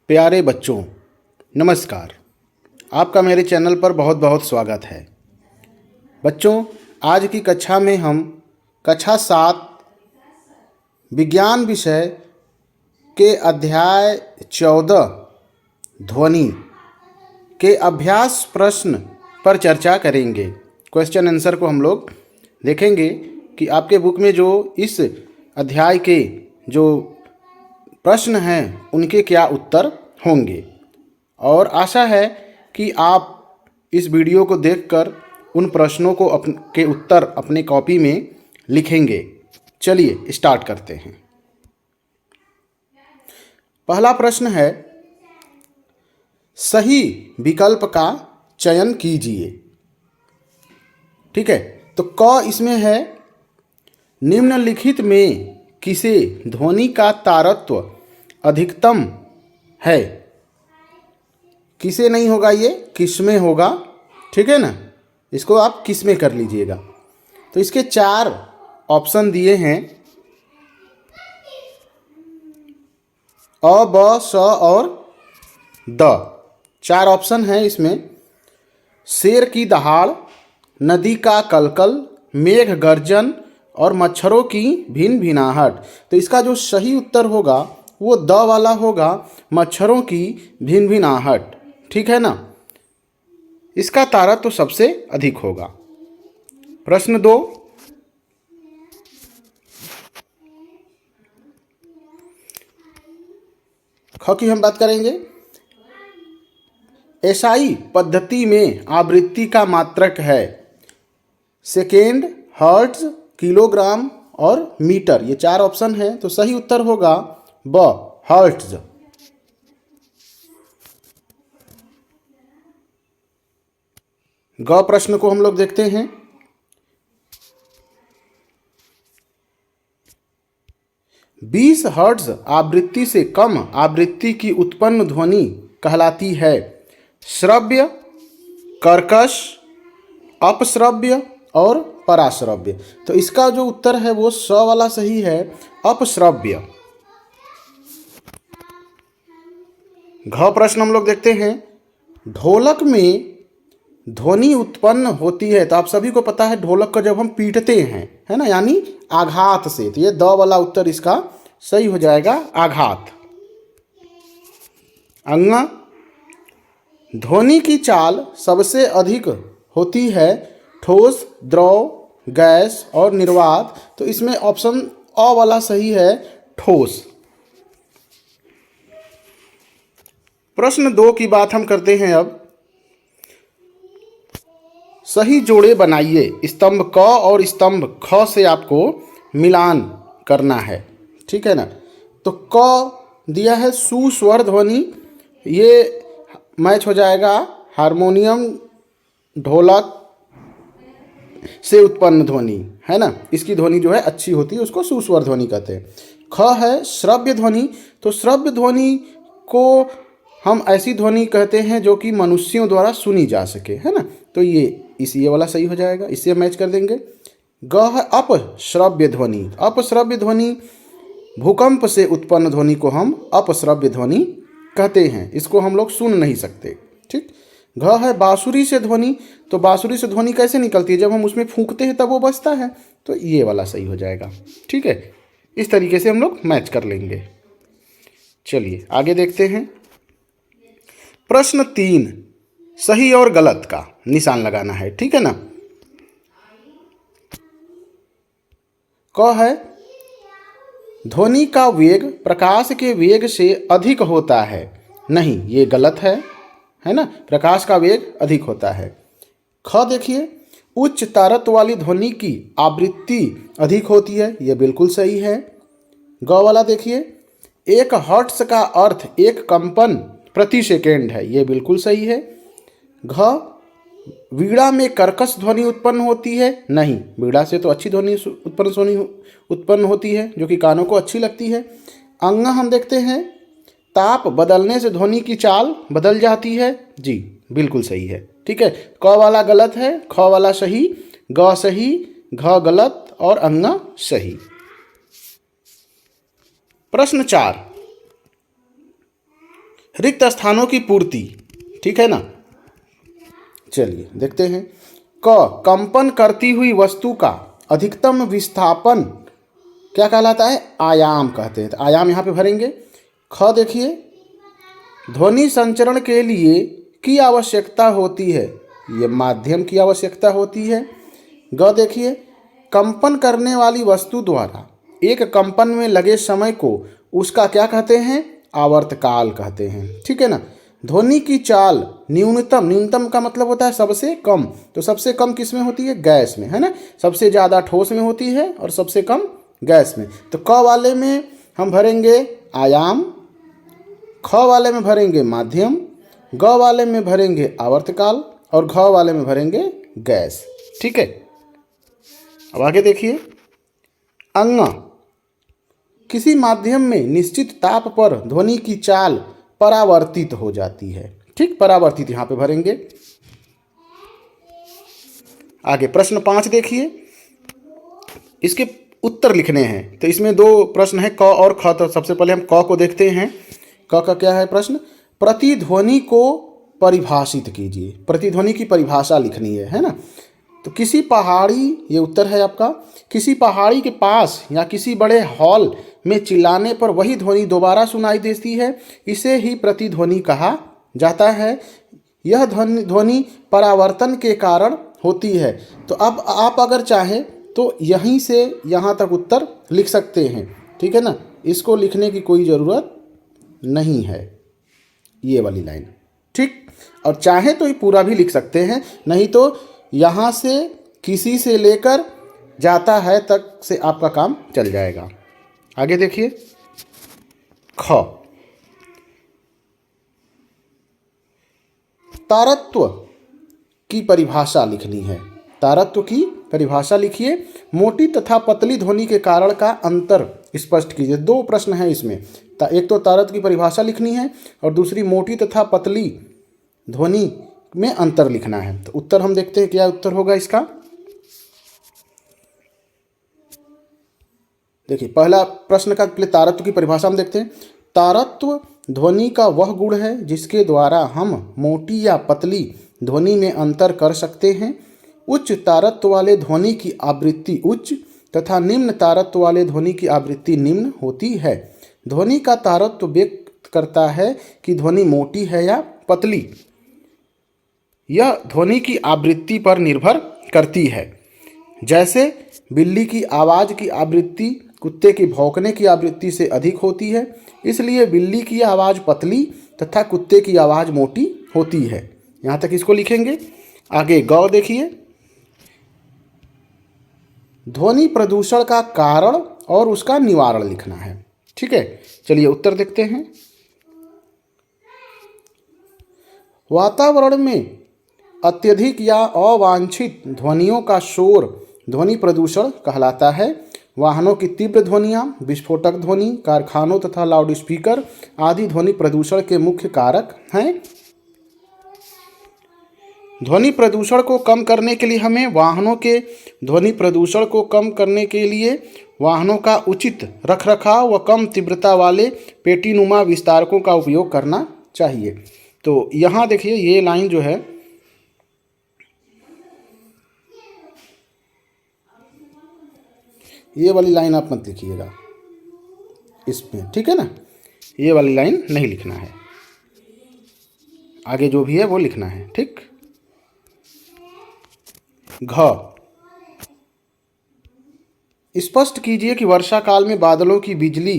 प्यारे बच्चों, नमस्कार। आपका मेरे चैनल पर बहुत बहुत स्वागत है। बच्चों, आज की कक्षा में हम कक्षा 7 विज्ञान विषय के अध्याय 14 ध्वनि के अभ्यास प्रश्न पर चर्चा करेंगे। क्वेश्चन आंसर को हम लोग देखेंगे कि आपके बुक में जो इस अध्याय के जो प्रश्न हैं उनके क्या उत्तर होंगे, और आशा है कि आप इस वीडियो को देखकर उन प्रश्नों को के उत्तर अपने कॉपी में लिखेंगे। चलिए स्टार्ट करते हैं। पहला प्रश्न है, सही विकल्प का चयन कीजिए। ठीक है, तो क इसमें है, निम्नलिखित में किसे ध्वनि का तारतम्य अधिकतम है। किसे नहीं होगा, ये किसमें होगा। ठीक है ना, इसको आप किसमें कर लीजिएगा। तो इसके 4 ऑप्शन दिए हैं, अ, ब, स और द। 4 ऑप्शन हैं इसमें। शेर की दहाड़, नदी का कलकल, मेघ गर्जन और मच्छरों की भिनभिनाहट। तो इसका जो सही उत्तर होगा वो द वाला होगा, मच्छरों की भिनभिनाहट। ठीक है ना, इसका तारतम्य तो सबसे अधिक होगा। प्रश्न 2, ख की हम बात करेंगे। एसआई पद्धति में आवृत्ति का मात्रक है सेकेंड, हर्ट्ज, किलोग्राम और मीटर। ये 4 ऑप्शन हैं, तो सही उत्तर होगा ब, हर्ट्ज। ग प्रश्न को हम लोग देखते हैं। बीस हर्ट्ज आवृत्ति से कम आवृत्ति की उत्पन्न ध्वनि कहलाती है श्रव्य, कर्कश, अपश्रव्य और पराश्रव्य। तो इसका जो उत्तर है वो स वाला सही है, अपश्रव्य। घ प्रश्न हम लोग देखते हैं। ढोलक में ध्वनि उत्पन्न होती है, तो आप सभी को पता है ढोलक को जब हम पीटते हैं, है ना, यानी आघात से। तो ये द वाला उत्तर इसका सही हो जाएगा, आघात। अंग, ध्वनि की चाल सबसे अधिक होती है ठोस, द्रव, गैस और निर्वात। तो इसमें ऑप्शन अ वाला सही है, ठोस। प्रश्न 2 की बात हम करते हैं अब। सही जोड़े बनाइए। स्तंभ क और स्तंभ ख से आपको मिलान करना है। ठीक है ना, तो क दिया है सुस्वर ध्वनि, ये मैच हो जाएगा हारमोनियम, ढोलक से उत्पन्न ध्वनि, है ना। इसकी ध्वनि जो है अच्छी होती है, उसको सुस्वर ध्वनि कहते हैं। ख है श्रव्य ध्वनि, तो श्रव्य ध्वनि को हम ऐसी ध्वनि कहते हैं जो कि मनुष्यों द्वारा सुनी जा सके, है ना। तो ये वाला सही हो जाएगा, इससे मैच कर देंगे। ग है अपश्रव्य ध्वनि। अपश्रव्य ध्वनि, भूकंप से उत्पन्न ध्वनि को हम अपश्रव्य ध्वनि कहते हैं, इसको हम लोग सुन नहीं सकते। ठीक। घ है बांसुरी से ध्वनि, तो बांसुरी से ध्वनि कैसे निकलती है, जब हम उसमें फूंकते हैं तब वो बजता है, तो ये वाला सही हो जाएगा। ठीक है, इस तरीके से हम लोग मैच कर लेंगे। चलिए आगे देखते हैं। प्रश्न 3, सही और गलत का निशान लगाना है। ठीक है ना। क है, ध्वनि का वेग प्रकाश के वेग से अधिक होता है। नहीं, ये गलत है ना, प्रकाश का वेग अधिक होता है। ख देखिए, उच्च तारतम्य वाली ध्वनि की आवृत्ति अधिक होती है, यह बिल्कुल सही है। ग वाला देखिए, 1 हर्ट्ज का अर्थ 1 कंपन प्रति सेकेंड है, यह बिल्कुल सही है। घ, वीणा में कर्कश ध्वनि उत्पन्न होती है। नहीं, वीणा से तो अच्छी ध्वनि उत्पन्न होती है, जो कि कानों को अच्छी लगती है। अंग हम देखते हैं, ताप बदलने से ध्वनि की चाल बदल जाती है। जी बिल्कुल सही है। ठीक है, क वाला गलत है, ख वाला सही, ग सही, घ गलत और अंग सही। प्रश्न 4, रिक्त स्थानों की पूर्ति, ठीक है ना। चलिए देखते हैं। कंपन करती हुई वस्तु का अधिकतम विस्थापन क्या कहलाता है? आयाम कहते हैं। तो आयाम यहाँ पे भरेंगे। देखिए, ध्वनि संचरण के लिए की आवश्यकता होती है, ये माध्यम की आवश्यकता होती है। देखिए, कंपन करने वाली वस्तु द्वारा एक कंपन में लगे समय को उसका क्या कहते हैं? आवर्तकाल कहते हैं, ठीक है ना। ध्वनि की चाल न्यूनतम का मतलब होता है सबसे कम, तो सबसे कम किस में होती है? गैस में, है ना। सबसे ज़्यादा ठोस में होती है और सबसे कम गैस में। तो क वाले में हम भरेंगे आयाम, ख वाले में भरेंगे माध्यम, ग वाले में भरेंगे आवर्तकाल और घ वाले में भरेंगे गैस, ठीक है। अब आगे देखिए। अंग, किसी माध्यम में निश्चित ताप पर ध्वनि की चाल परावर्तित हो जाती है, ठीक। परावर्तित यहाँ पे भरेंगे। आगे प्रश्न 5 देखिए, इसके उत्तर लिखने हैं। तो इसमें 2 प्रश्न है, क और ख। तो सबसे पहले हम क को देखते हैं। क का क्या है प्रश्न? प्रतिध्वनि को परिभाषित कीजिए। प्रतिध्वनि की परिभाषा लिखनी है ना। तो किसी पहाड़ी, ये उत्तर है आपका, किसी पहाड़ी के पास या किसी बड़े हॉल में चिल्लाने पर वही ध्वनि दोबारा सुनाई देती है, इसे ही प्रतिध्वनि कहा जाता है। यह ध्वनि परावर्तन के कारण होती है। तो अब आप अगर चाहें तो यहीं से यहाँ तक उत्तर लिख सकते हैं, ठीक है ना। इसको लिखने की कोई ज़रूरत नहीं है, ये वाली लाइन, ठीक। और चाहे तो ये पूरा भी लिख सकते हैं, नहीं तो यहाँ से किसी से लेकर जाता है तक से आपका काम चल जाएगा। आगे देखिए। ख, तारत्व की परिभाषा लिखनी है। तारत्व की परिभाषा लिखिए। मोटी तथा पतली ध्वनि के कारण का अंतर स्पष्ट कीजिए। 2 प्रश्न हैं इसमें। एक तो तारत्व की परिभाषा लिखनी है और दूसरी मोटी तथा पतली ध्वनि में अंतर लिखना है। तो उत्तर हम देखते हैं, क्या उत्तर होगा इसका। देखिए, पहला प्रश्न का पहले तारत्व की परिभाषा हम देखते हैं। तारत्व ध्वनि का वह गुण है जिसके द्वारा हम मोटी या पतली ध्वनि में अंतर कर सकते हैं। उच्च तारत्व वाले ध्वनि की आवृत्ति उच्च तथा निम्न तारत्व वाले ध्वनि की आवृत्ति निम्न होती है। ध्वनि का तारत्व व्यक्त करता है कि ध्वनि मोटी है या पतली। यह ध्वनि की आवृत्ति पर निर्भर करती है। जैसे बिल्ली की आवाज़ की आवृत्ति कुत्ते की भौंकने की आवृत्ति से अधिक होती है, इसलिए बिल्ली की आवाज़ पतली तथा कुत्ते की आवाज़ मोटी होती है। यहाँ तक इसको लिखेंगे। आगे ग देखिए। ध्वनि प्रदूषण का कारण और उसका निवारण लिखना है, ठीक है। चलिए उत्तर देखते हैं। वातावरण में अत्यधिक या अवांछित ध्वनियों का शोर ध्वनि प्रदूषण कहलाता है। वाहनों की तीव्र ध्वनियाँ, विस्फोटक ध्वनि, कारखानों तथा लाउडस्पीकर आदि ध्वनि प्रदूषण के मुख्य कारक हैं। ध्वनि प्रदूषण को कम करने के लिए हमें वाहनों का उचित रखरखाव व कम तीव्रता वाले पेटीनुमा विस्तारकों का उपयोग करना चाहिए। तो यहाँ देखिए, ये लाइन जो है, ये वाली लाइन आप मत लिखिएगा इसमें, ठीक है ना। ये वाली लाइन नहीं लिखना है, आगे जो भी है वो लिखना है, ठीक। घ, स्पष्ट कीजिए कि वर्षा काल में बादलों की बिजली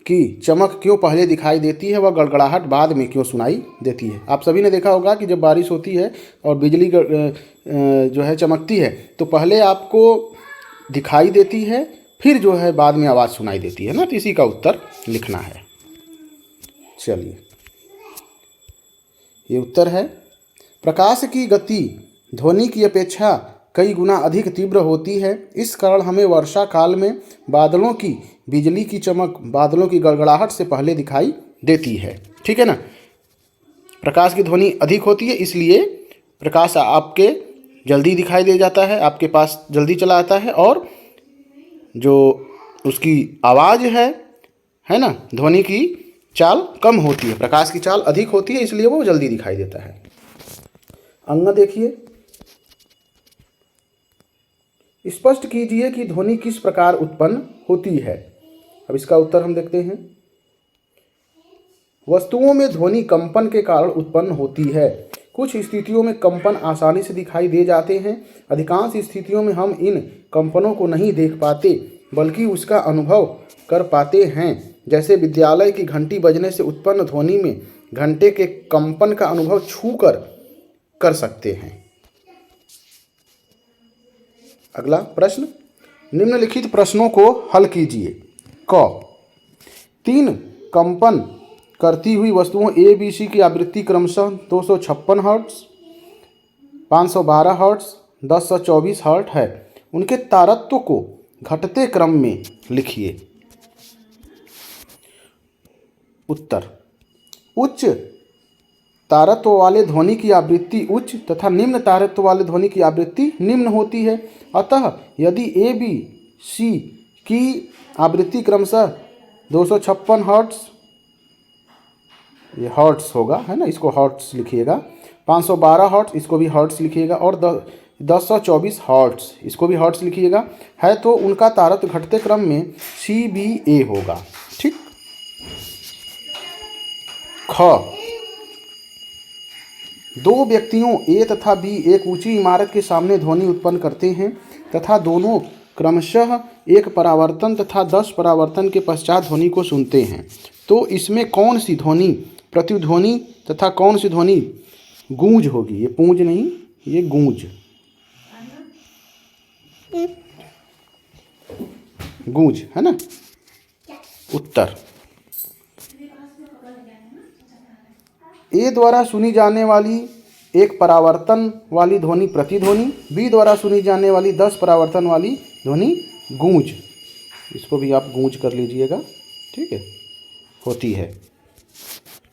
की चमक क्यों पहले दिखाई देती है व गड़गड़ाहट बाद में क्यों सुनाई देती है। आप सभी ने देखा होगा कि जब बारिश होती है और बिजली जो है चमकती है तो पहले आपको दिखाई देती है, फिर जो है बाद में आवाज़ सुनाई देती है ना। तो इसी का उत्तर लिखना है। चलिए, ये उत्तर है। प्रकाश की गति ध्वनि की अपेक्षा कई गुना अधिक तीव्र होती है। इस कारण हमें वर्षा काल में बादलों की बिजली की चमक बादलों की गड़गड़ाहट से पहले दिखाई देती है, ठीक है ना। प्रकाश की ध्वनि अधिक होती है, इसलिए प्रकाश आपके जल्दी दिखाई दे जाता है, आपके पास जल्दी चला आता है, और जो उसकी आवाज़ है ना, ध्वनि की, चाल कम होती है, प्रकाश की चाल अधिक होती है, इसलिए वो जल्दी दिखाई देता है। अंग देखिए, स्पष्ट कीजिए कि ध्वनि किस प्रकार उत्पन्न होती है। अब इसका उत्तर हम देखते हैं। वस्तुओं में ध्वनि कंपन के कारण उत्पन्न होती है। कुछ स्थितियों में कंपन आसानी से दिखाई दे जाते हैं। अधिकांश स्थितियों में हम इन कंपनों को नहीं देख पाते बल्कि उसका अनुभव कर पाते हैं। जैसे विद्यालय की घंटी बजने से उत्पन्न ध्वनि में घंटे के कंपन का अनुभव छूकर कर सकते हैं। अगला प्रश्न, निम्नलिखित प्रश्नों को हल कीजिए। क, 3 कंपन करती हुई वस्तुओं ए बी सी की आवृत्ति क्रमशः 256 हर्ट्ज, 512 हर्ट्ज, 1024 हर्ट्ज है। उनके तारत्व को घटते क्रम में लिखिए। उत्तर, उच्च तारत्व वाले ध्वनि की आवृत्ति उच्च तथा निम्न तारत्व वाले ध्वनि की आवृत्ति निम्न होती है। अतः यदि ए बी सी की आवृत्ति क्रमशः 256 हर्ट्ज, ये हर्ट्ज होगा, है ना, इसको हर्ट्ज लिखिएगा, 512 हर्ट्ज, इसको भी हर्ट्ज लिखिएगा, और 1024 हर्ट्ज, इसको भी हर्ट्ज लिखिएगा, है तो उनका तारत्व घटते क्रम में सी बी ए होगा। ठीक। ख, 2 व्यक्तियों ए तथा बी एक ऊंची इमारत के सामने ध्वनि उत्पन्न करते हैं तथा दोनों क्रमशः 1 परावर्तन तथा 10 परावर्तन के पश्चात ध्वनि को सुनते हैं। तो इसमें कौन सी ध्वनि प्रतिध्वनि तथा कौन सी ध्वनि गूंज होगी? ये पूंज नहीं, ये गूंज, गूंज है ना। उत्तर, ए द्वारा सुनी जाने वाली 1 परावर्तन वाली ध्वनि प्रतिध्वनि, बी द्वारा सुनी जाने वाली 10 परावर्तन वाली ध्वनि गूंज, इसको भी आप गूंज कर लीजिएगा। ठीक है, होती है।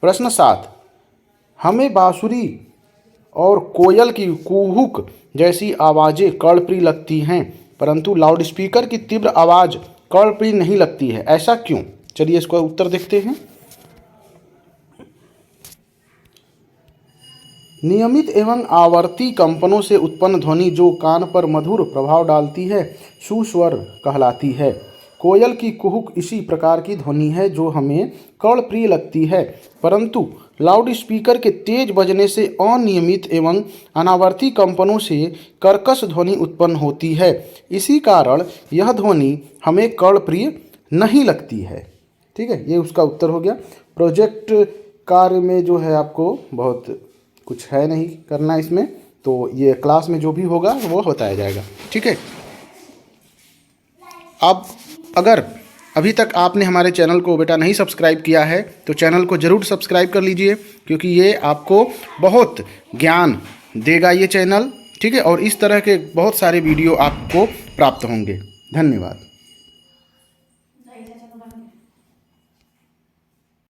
प्रश्न 7, हमें बांसुरी और कोयल की कुहुक जैसी आवाज़ें कर्णप्रिय लगती हैं परंतु लाउडस्पीकर की तीव्र आवाज़ कर्णप्रिय नहीं लगती है, ऐसा क्यों? चलिए इसका उत्तर देखते हैं। नियमित एवं आवर्ती कंपनों से उत्पन्न ध्वनि जो कान पर मधुर प्रभाव डालती है सुस्वर कहलाती है। कोयल की कुहुक इसी प्रकार की ध्वनि है जो हमें कर्णप्रिय लगती है, परंतु लाउडस्पीकर के तेज बजने से अनियमित एवं अनावर्ती कंपनों से कर्कश ध्वनि उत्पन्न होती है। इसी कारण यह ध्वनि हमें कर्णप्रिय नहीं लगती है। ठीक है, ये उसका उत्तर हो गया। प्रोजेक्ट कार्य में जो है आपको बहुत कुछ है नहीं करना इसमें, तो ये क्लास में जो भी होगा वो बताया जाएगा। ठीक है, अब अगर अभी तक आपने हमारे चैनल को बेटा नहीं सब्सक्राइब किया है तो चैनल को ज़रूर सब्सक्राइब कर लीजिए, क्योंकि ये आपको बहुत ज्ञान देगा ये चैनल। ठीक है, और इस तरह के बहुत सारे वीडियो आपको प्राप्त होंगे। धन्यवाद।